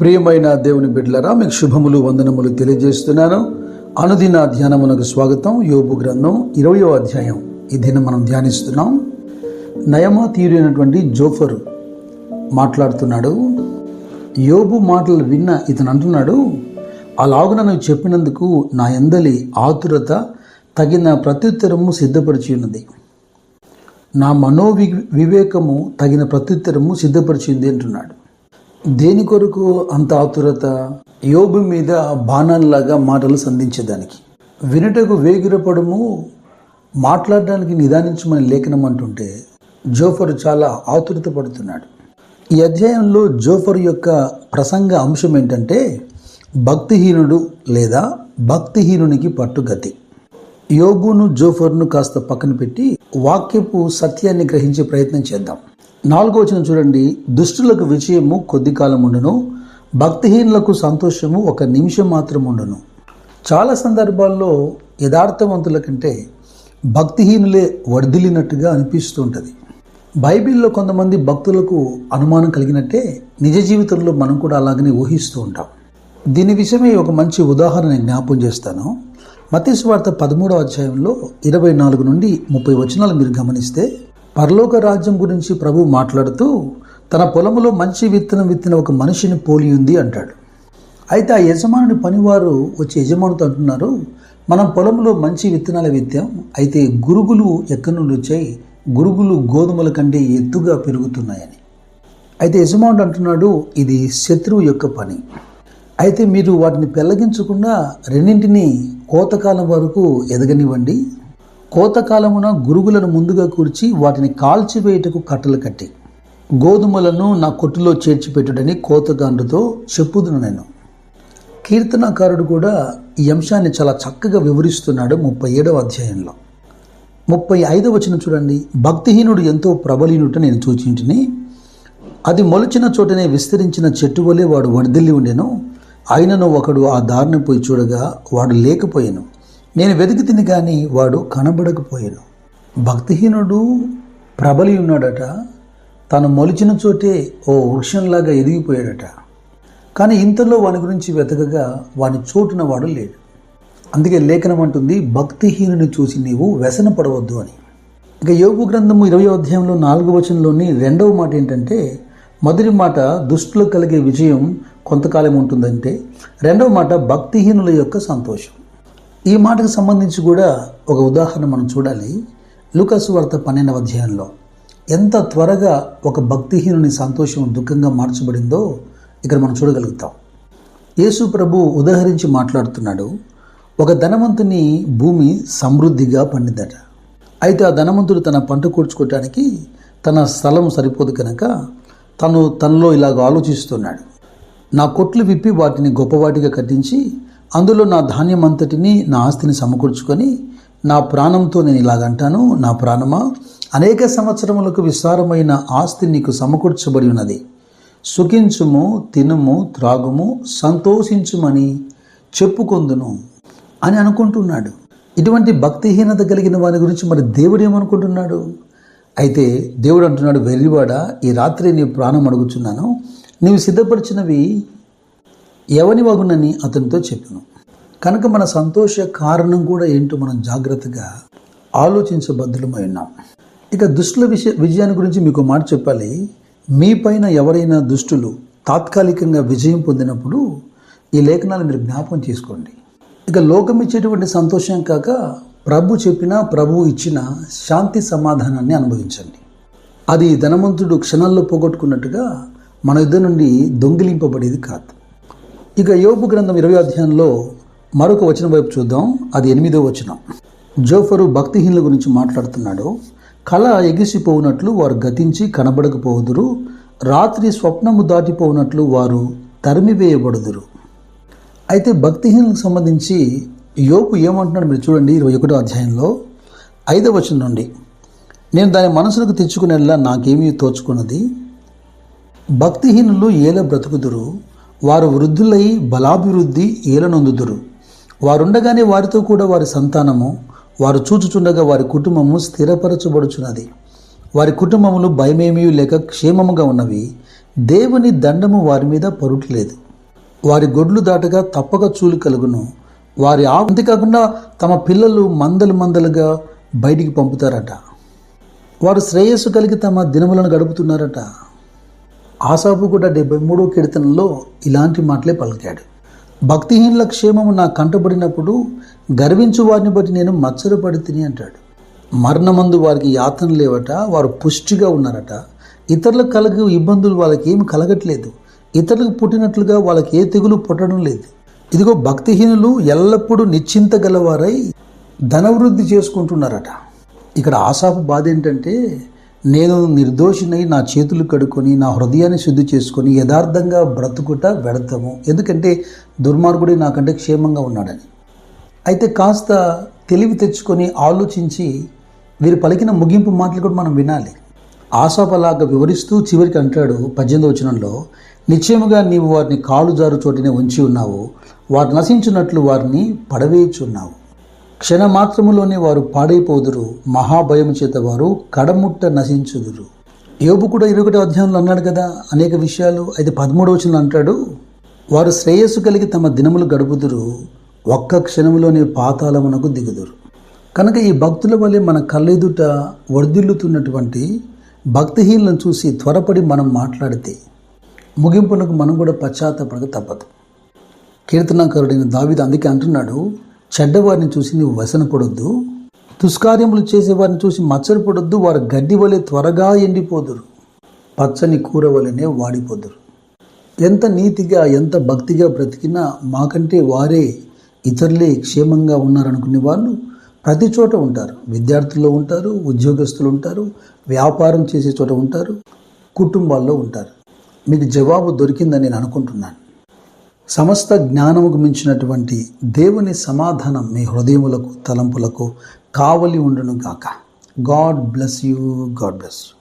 ప్రియమైన దేవుని బిడ్డలారా, మీకు శుభములు వందనములు తెలియజేస్తున్నాను. అనుదిన ధ్యానమునకు స్వాగతం. యోబు గ్రంథం 20వ అధ్యాయం ఈ దినం మనం ధ్యానిస్తున్నాం. నయమాతీయుడైనటువంటి జోఫరు మాట్లాడుతున్నాడు. యోబు మాటలు విన్న ఇతను అంటున్నాడు, అలాగున నువ్వు చెప్పినందుకు నా యందలి ఆతురత తగిన ప్రత్యుత్తరము సిద్ధపరిచి ఉన్నది. నా వివేకము తగిన ప్రత్యుత్తరము సిద్ధపరిచింది అంటున్నాడు. దేని కొరకు అంత ఆతురత? యోబు మీద బాణాల్లాగా మాటలు సంధించేదానికి. వినుటకు వేగిరపడము, మాట్లాడడానికి నిదానించమని లేఖనం అంటుంటే జోఫరు చాలా ఆతురత పడుతున్నాడు. ఈ అధ్యాయంలో జోఫరు యొక్క ప్రసంగ అంశం ఏంటంటే భక్తిహీనుడు లేదా భక్తిహీనునికి పట్టుగతి. యోబును జోఫర్ను కాస్త పక్కన పెట్టి వాక్యపు సత్యాన్ని గ్రహించే ప్రయత్నం చేద్దాం. 4వ వచనం చూడండి. దుష్టులకు విజయము కొద్ది కాలం ఉండును, భక్తిహీనులకు సంతోషము ఒక నిమిషం మాత్రం ఉండును. చాలా సందర్భాల్లో యథార్థవంతుల కంటే భక్తిహీనులే వర్ధిల్లినట్టుగా అనిపిస్తూ ఉంటుంది. బైబిల్లో కొంతమంది భక్తులకు అనుమానం కలిగినట్టే నిజ జీవితంలో మనం కూడా అలాగనే ఊహిస్తూ ఉంటాం. దీని విషయమే ఒక మంచి ఉదాహరణ జ్ఞాపం చేస్తాను. మత్తయి సువార్త 13వ అధ్యాయంలో 24 నుండి 30 వచనాలు మీరు గమనిస్తే, పరలోక రాజ్యం గురించి ప్రభు మాట్లాడుతూ తన పొలంలో మంచి విత్తనం విత్తిన ఒక మనిషిని పోలి ఉంది అంటాడు. అయితే ఆ యజమానుని పనివారు వచ్చి యజమానితో అంటున్నారు, మనం పొలంలో మంచి విత్తనాలు విత్తాం, అయితే గురుగులు ఎక్కడి నుండి వచ్చాయి, గురుగులు గోధుమల కంటే ఎత్తుగా పెరుగుతున్నాయని. అయితే యజమానుడు అంటున్నాడు, ఇది శత్రువు యొక్క పని, అయితే మీరు వాటిని పెళ్లగించకుండా రెండింటినీ కోతకాలం వరకు ఎదగనివ్వండి. కోతకాలమున గురుగులను ముందుగా కూర్చి వాటిని కాల్చివేయుటకు కట్టలు కట్టి గోధుమలను నా కొట్టులో చేర్చిపెట్టుడని కోతగాండ్రుతో చెప్పుదును నేను. కీర్తనకారుడు కూడా ఈ అంశాన్ని చాలా చక్కగా వివరిస్తున్నాడు 37వ అధ్యాయంలో. 35వ వచనం చూడండి. భక్తిహీనుడు ఎంతో ప్రబలీనుట నేను చూచింటిని, అది మొలిచిన చోటనే విస్తరించిన చెట్టు వలె వాడు వర్ధిల్లి ఉండెను, అయినను ఒకడు ఆ దారిని పోయి చూడగా వాడు లేకపోయాను, నేను వెతికి తిని కానీ వాడు కనబడకపోయాను. భక్తిహీనుడు ప్రబలి ఉన్నాడట, తను మొలిచిన చోటే ఓ వృక్షంలాగా ఎదిగిపోయాడట. కానీ ఇంతలో వాని గురించి వెతకగా వాని చోటున వాడు లేడు. అందుకే లేఖనం అంటుంది, భక్తిహీనుని చూసి నీవు వ్యసన పడవద్దు అని. ఇక యోబు గ్రంథము 20వ అధ్యాయంలో 4వ వచనంలోని 2వ మాట ఏంటంటే, మొదటి మాట దుష్టులకు కలిగే విజయం కొంతకాలం ఉంటుందంటే, 2వ మాట భక్తిహీనుల యొక్క సంతోషం. ఈ మాటకు సంబంధించి కూడా ఒక ఉదాహరణ మనం చూడాలి. లూకాసు వార్త 12వ అధ్యాయంలో ఎంత త్వరగా ఒక భక్తిహీనుని సంతోషం దుఃఖంగా మార్చబడిందో ఇక్కడ మనం చూడగలుగుతాం. యేసు ప్రభు ఉదాహరించి మాట్లాడుతున్నాడు. ఒక ధనవంతుని భూమి సమృద్ధిగా పండిందట. అయితే ఆ ధనవంతుడు తన పంట కూర్చుకోవటానికి తన స్థలం సరిపోదు కనుక తనలో ఇలాగ ఆలోచిస్తున్నాడు, నా కొట్లు విప్పి వాటిని గొప్పవాటిగా కట్టించి అందులో నా ధాన్యం అంతటిని నా ఆస్తిని సమకూర్చుకొని నా ప్రాణంతో నేను ఇలాగంటాను, నా ప్రాణమా, అనేక సంవత్సరములకు విస్తారమైన ఆస్తి నీకు సమకూర్చబడి ఉన్నది, సుఖించుము, తినుము, త్రాగుము, సంతోషించుమని చెప్పుకొందును అని అనుకుంటున్నాడు. ఇటువంటి భక్తిహీనత కలిగిన వారి గురించి మరి దేవుడు ఏమనుకుంటున్నాడు? అయితే దేవుడు అంటున్నాడు, వెర్రివాడా, ఈ రాత్రి నీ ప్రాణం అడుగుచున్నాను, నీవు సిద్ధపరిచినవి ఎవని వగునని అతనితో చెప్పాను. కనుక మన సంతోష కారణం కూడా ఏంటో మనం జాగ్రత్తగా ఆలోచించబద్ధులమై ఉన్నాం. ఇక దుష్టుల విజయాన్ని గురించి మీకు మాట చెప్పాలి. మీ పైన ఎవరైనా దుష్టులు తాత్కాలికంగా విజయం పొందినప్పుడు ఈ లేఖనాలు మీరు జ్ఞాపకం చేసుకోండి. ఇక లోకం ఇచ్చేటువంటి సంతోషం కాక ప్రభు చెప్పిన, ప్రభువు ఇచ్చిన శాంతి సమాధానాన్ని అనుభవించండి. అది ధనవంతుడు క్షణాల్లో పోగొట్టుకున్నట్టుగా మన యుద్ధ నుండి దొంగిలింపబడేది కాదు. ఇక యోబు గ్రంథం 20వ అధ్యాయంలో మరొక వచనం వైపు చూద్దాం. అది 8వ వచనం. జోఫరు భక్తిహీనుల గురించి మాట్లాడుతున్నాడు. కళ ఎగిసిపోవునట్లు వారు గతించి కనబడకపోదురు, రాత్రి స్వప్నము దాటిపోవునట్లు వారు తరిమివేయబడుదురు. అయితే భక్తిహీనులకు సంబంధించి యోబు ఏమంటున్నాడు మీరు చూడండి. 21వ అధ్యాయంలో 5వ వచనం నుండి, నేను దాని మనసులకు తెచ్చుకునేలా నాకేమీ తోచుకున్నది, భక్తిహీనులు ఏల బ్రతుకుదురు, వారు వృద్ధులై బలాభివృద్ధి ఏలనొందుదురు, వారుండగానే వారితో కూడా వారి సంతానము, వారు చూచుచుండగా వారి కుటుంబము స్థిరపరచబడుచున్నది, వారి కుటుంబములు భయమేమీ లేక క్షేమముగా ఉన్నవి, దేవుని దండము వారి మీద పరుట్లేదు. వారి గొడ్లు దాటగా తప్పక చూలు కలుగును. వారి అంతేకాకుండా తమ పిల్లలు మందలు మందలుగా బయటికి పంపుతారట. వారు శ్రేయస్సు కలిగి తమ దినములను గడుపుతున్నారట. ఆసాపు కూడా 73వ కీర్తనలో ఇలాంటి మాటలే పలికాడు. భక్తిహీనుల క్షేమము నా కంటబడినప్పుడు గర్వించు వారిని బట్టి నేను మత్సరపడి తిని అంటాడు. మరణమందు వారికి యాతన లేవట, వారు పుష్టిగా ఉన్నారట. ఇతరులకు కలిగే ఇబ్బందులు వాళ్ళకి ఏమి కలగట్లేదు. ఇతరులకు పుట్టినట్లుగా వాళ్ళకి ఏ తెగులు పుట్టడం లేదు. ఇదిగో భక్తిహీనులు ఎల్లప్పుడూ నిశ్చింత గలవారై ధనవృద్ధి చేసుకుంటున్నారట. ఇక్కడ ఆసాపు బాధ ఏంటంటే, నేను నిర్దోషినై నా చేతులు కడుక్కొని నా హృదయాన్ని శుద్ధి చేసుకొని యథార్థంగా బ్రతుకుట వ్యర్థము, ఎందుకంటే దుర్మార్గుడే నాకంటే క్షేమంగా ఉన్నాడని. అయితే కాస్త తెలివి తెచ్చుకొని ఆలోచించి వీరు పలికిన ముగింపు మాటలు కూడా మనం వినాలి. ఆసాపు అలాగా వివరిస్తూ చివరికి అంటాడు 18వ వచనంలో, నిశ్చయముగా నీవు వారిని కాలు జారు చోటినే ఉంచి ఉన్నావు, వారు నశించున్నట్లు వారిని పడవేయుచున్నావు. క్షణమాత్రములోనే వారు పాడైపోదురు, మహాభయము చేత వారు కడముట్ట నశించుదురు. యోబు కూడా 21వ అధ్యాయంలో అన్నాడు కదా అనేక విషయాలు. అయితే 13వ వచనంలో అంటాడు, వారు శ్రేయస్సు కలిగి తమ దినములు గడుపుదురు, ఒక్క క్షణములోనే పాతాళమునకు దిగుదురు. కనుక ఈ భక్తుల వలె మన కళ్ళెదుట వర్ధిల్లుతున్నటువంటి భక్తిహీనులను చూసి త్వరపడి మనం మాట్లాడితే ముగింపునకు మనం కూడా పశ్చాత్తాపడక తప్పదు. కీర్తనాకారుడైన దావీదు అందుకే అంటున్నాడు, చెడ్డవారిని చూసి నువ్వు వ్యసనపడొద్దు, దుష్కార్యములు చేసేవారిని చూసి మత్సరపడొద్దు. వారు గడ్డి వలె త్వరగా ఎండిపోదురు, పచ్చని కూర వలెనే వాడిపోదురు. ఎంత నీతిగా ఎంత భక్తిగా బ్రతికినా మాకంటే వారే ఇతరులే క్షేమంగా ఉన్నారనుకునే వాళ్ళు ప్రతి చోట ఉంటారు. విద్యార్థుల్లో ఉంటారు, ఉద్యోగస్తులు ఉంటారు, వ్యాపారం చేసే చోట ఉంటారు, కుటుంబాల్లో ఉంటారు. మీకు జవాబు దొరికిందని నేను అనుకుంటున్నాను. సమస్త జ్ఞానముకు మించినటువంటి దేవుని సమాధానం మీ హృదయములకు తలంపులకు కావలి ఉండును గాక. God bless you. God bless you.